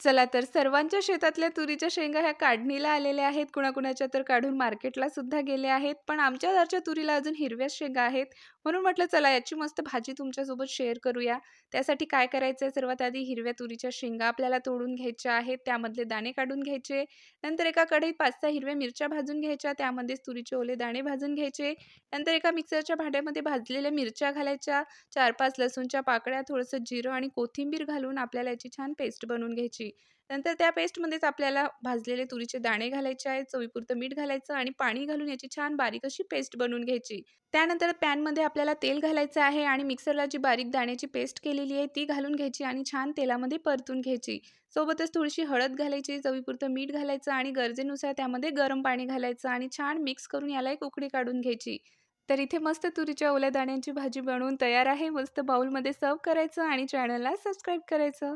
चला तर सर्वांच्या शेतातल्या तुरीच्या शेंगा ह्या काढणीला आलेल्या आहेत. कुणाकुणाच्या तर काढून मार्केटला सुद्धा गेल्या आहेत. पण आमच्या घरच्या तुरीला अजून हिरव्याच शेंगा आहेत. म्हणून म्हटलं चला याची मस्त भाजी तुमच्यासोबत शेअर करूया. त्यासाठी काय करायचं आहे, सर्वात आधी हिरव्या तुरीच्या शेंगा आपल्याला तोडून घ्यायच्या आहेत. त्यामधले दाणे काढून घ्यायचे. नंतर एका कढईत 5-6 हिरव्या मिरच्या भाजून घ्यायच्या. त्यामध्येच तुरीचे ओले दाणे भाजून घ्यायचे. नंतर एका मिक्सरच्या भांड्यामध्ये भाजलेल्या मिरच्या घालायच्या. 4-5 लसूणच्या पाकळ्या, थोडंसं जिरं आणि कोथिंबीर घालून आपल्याला याची छान पेस्ट बनवून घ्यायची. नंतर त्या पेस्टमध्येच आपल्याला भाजलेले तुरीचे दाणे घालायचे आहेत. चवीपुरतं मीठ घालायचं आणि पाणी घालून याची छान बारीक अशी पेस्ट बनवून घ्यायची. त्यानंतर पॅनमध्ये आपल्याला तेल घालायचं आहे आणि मिक्सरला जी बारीक दाण्याची पेस्ट केलेली आहे ती घालून घ्यायची आणि छान तेलामध्ये परतून घ्यायची. सोबतच थोडीशी हळद घालायची, चवीपुरतं मीठ घालायचं आणि गरजेनुसार त्यामध्ये गरम पाणी घालायचं आणि छान मिक्स करून याला एक उकळी काढून घ्यायची. तर इथे मस्त तुरीच्या ओल्या दाण्यांची भाजी बनवून तयार आहे. मस्त बाउलमध्ये सर्व्ह करायचं आणि चॅनलला सबस्क्राईब करायचं.